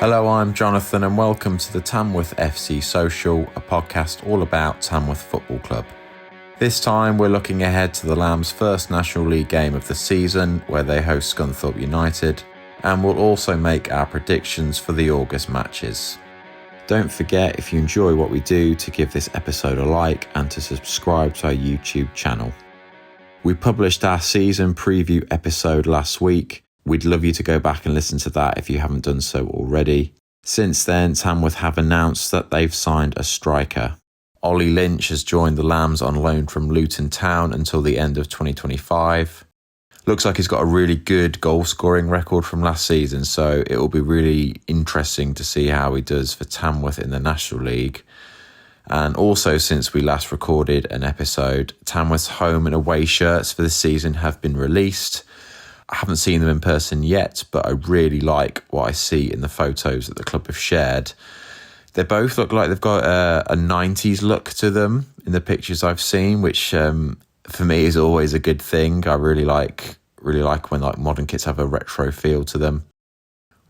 Hello, I'm Jonathan and welcome to the Tamworth FC Social, a podcast all about Tamworth Football Club. This time we're looking ahead to the Lambs' first National League game of the season, where they host Scunthorpe United, and we'll also make our predictions for the August matches. Don't forget, if you enjoy what we do, to give this episode a like and to subscribe to our YouTube channel. We published our season preview episode last week. We'd love you to go back and listen to that if you haven't done so already. Since then, Tamworth have announced that they've signed a striker. Ollie Lynch has joined the Lambs on loan from Luton Town until the end of 2025. Looks like he's got a really good goal-scoring record from last season, so it will be really interesting to see how he does for Tamworth in the National League. And also, since we last recorded an episode, Tamworth's home and away shirts for this season have been released. I haven't seen them in person yet, but I really like what I see in the photos that the club have shared. They both look like they've got a 90s look to them in the pictures I've seen, which for me is always a good thing. I really like when modern kits have a retro feel to them.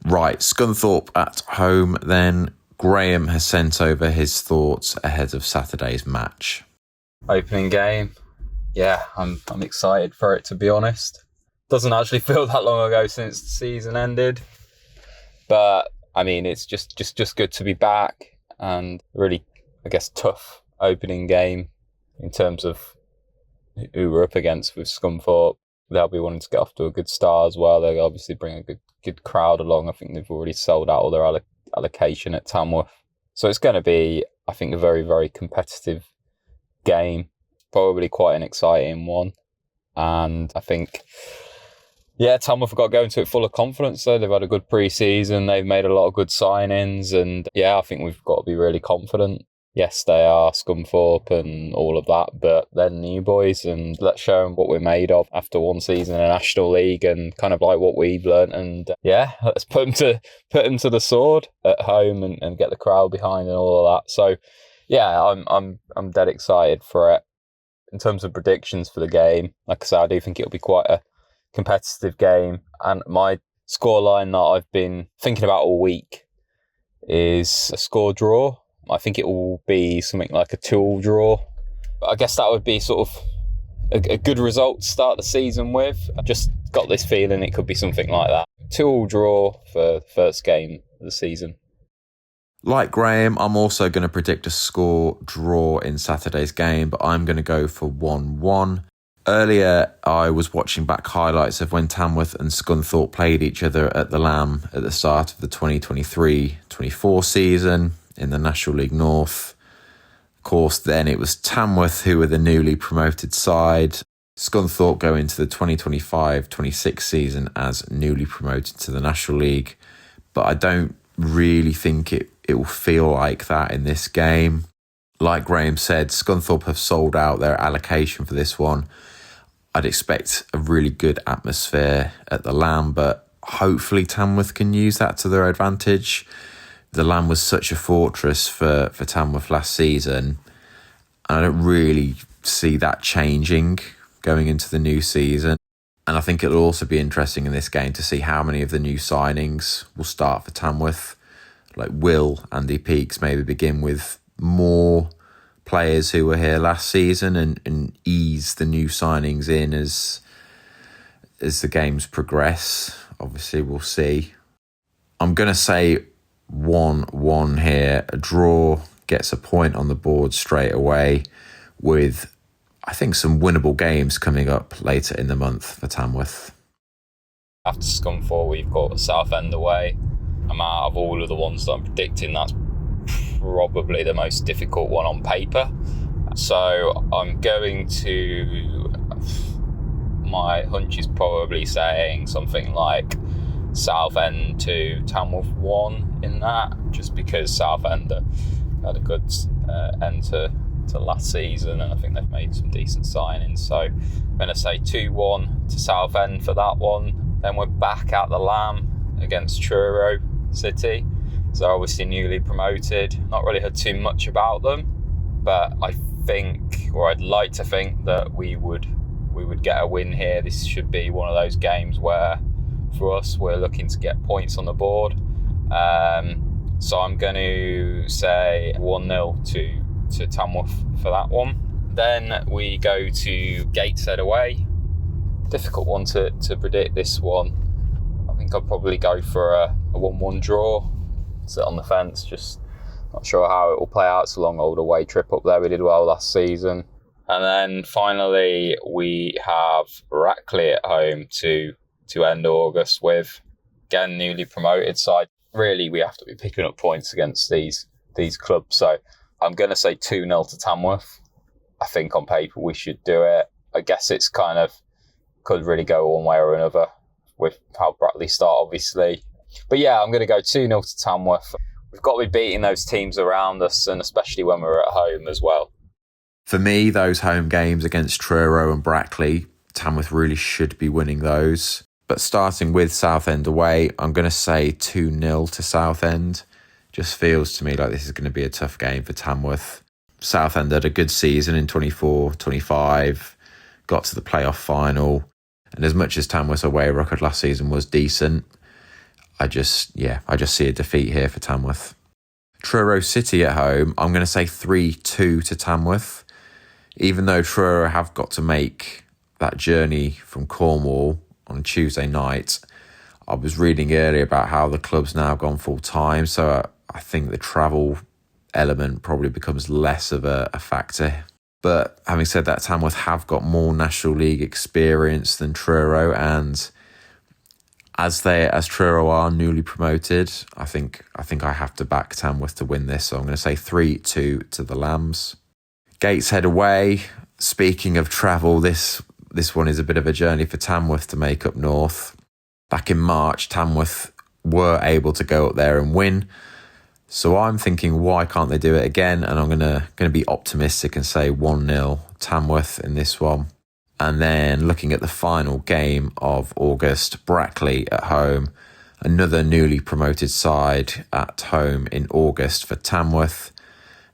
Right, Scunthorpe at home then. Graham has sent over his thoughts ahead of Saturday's match. Opening game. Yeah, I'm excited for it, to be honest. Doesn't actually feel that long ago since the season ended, but I mean, it's just good to be back, and really, I guess, tough opening game in terms of who we're up against with Scunthorpe. They'll be wanting to get off to a good start as well. They'll obviously bring a good crowd along. I think they've already sold out all their allocation at Tamworth, so it's going to be, I think, a very, very competitive game, probably quite an exciting one, and I think. Yeah, Tamworth have got to go into it full of confidence though. They've had a good pre-season, they've made a lot of good signings, and yeah, I think we've got to be really confident. Yes, they are Scunthorpe and all of that, but they're new boys, and let's show them what we're made of after one season in the National League and kind of like what we've learnt. And yeah, let's put them to the sword at home and get the crowd behind and all of that. So yeah, I'm dead excited for it. In terms of predictions for the game, like I said, I do think it'll be quite a competitive game, and my scoreline that I've been thinking about all week is a score draw. I think it will be something like a 2-2 draw. I guess that would be sort of a good result to start the season with. I just got this feeling it could be something like that. 2-2 draw for the first game of the season. Like Graham, I'm also going to predict a score draw in Saturday's game, but I'm going to go for 1-1. Earlier, I was watching back highlights of when Tamworth and Scunthorpe played each other at the Lamb at the start of the 2023-24 season in the National League North. Of course, then it was Tamworth who were the newly promoted side. Scunthorpe go into the 2025-26 season as newly promoted to the National League. But I don't really think it will feel like that in this game. Like Graham said, Scunthorpe have sold out their allocation for this one. I'd expect a really good atmosphere at the Lamb, but hopefully Tamworth can use that to their advantage. The Lamb was such a fortress for Tamworth last season, and I don't really see that changing going into the new season. And I think it'll also be interesting in this game to see how many of the new signings will start for Tamworth. Like, will Andy Peakes maybe begin with more players who were here last season and ease the new signings in as the games progress? Obviously, we'll see. I'm going to say 1-1 here. A draw gets a point on the board straight away, with, I think, some winnable games coming up later in the month for Tamworth. After Scunthorpe, we've got Southend away. And out of all of the ones that I'm predicting, that's probably the most difficult one on paper. So I'm going to, my hunch is probably saying something like Southend 2, Tamworth 1 in that, just because Southend had a good end to last season, and I think they've made some decent signings. So I'm going to say 2-1 to Southend for that one. Then we're back at the Lamb against Truro City. So obviously newly promoted, not really heard too much about them, but I think, or I'd like to think, that we would get a win here. This should be one of those games where, for us, we're looking to get points on the board. So I'm going to say 1-0 to Tamworth for that one. Then we go to Gateshead away. Difficult one to predict, this one. I think I'll probably go for a 1-1 draw. Sit on the fence, just not sure how it will play out. It's a long old away trip up there. We did well last season. And then finally we have Brackley at home to end August with. Again, newly promoted side. Really, we have to be picking up points against these clubs. So I'm going to say 2-0 to Tamworth. I think on paper we should do it. I guess it's kind of could really go one way or another with how Brackley start, obviously. But yeah, I'm going to go 2-0 to Tamworth. We've got to be beating those teams around us, and especially when we're at home as well. For me, those home games against Truro and Brackley, Tamworth really should be winning those. But starting with Southend away, I'm going to say 2-0 to Southend. Just feels to me like this is going to be a tough game for Tamworth. Southend had a good season in 24-25, got to the playoff final, and as much as Tamworth's away record last season was decent, I just see a defeat here for Tamworth. Truro City at home, I'm going to say 3-2 to Tamworth. Even though Truro have got to make that journey from Cornwall on Tuesday night, I was reading earlier about how the club's now gone full time, so I think the travel element probably becomes less of a factor. But having said that, Tamworth have got more National League experience than Truro, and as Truro are newly promoted, I think I have to back Tamworth to win this. So I'm going to say 3-2 to the Lambs. Gateshead away. Speaking of travel, this one is a bit of a journey for Tamworth to make up north. Back in March, Tamworth were able to go up there and win. So I'm thinking, why can't they do it again? And I'm gonna be optimistic and say 1-0 Tamworth in this one. And then looking at the final game of August, Brackley at home, another newly promoted side at home in August for Tamworth,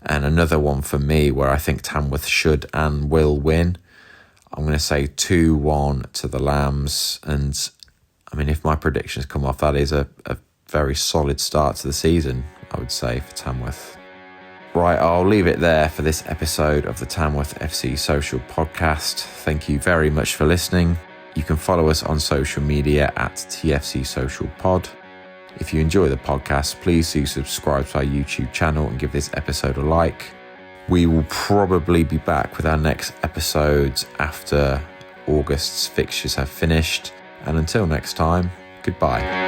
and another one for me where I think Tamworth should and will win. I'm going to say 2-1 to the Lambs. And I mean, if my predictions come off, that is a very solid start to the season, I would say, for Tamworth. Right, I'll leave it there for this episode of the Tamworth FC Social podcast. Thank you very much for listening. You can follow us on social media at TFC Social Pod. If you enjoy the podcast, please do subscribe to our YouTube channel and give this episode a like. We will probably be back with our next episodes after August's fixtures have finished. And until next time, goodbye.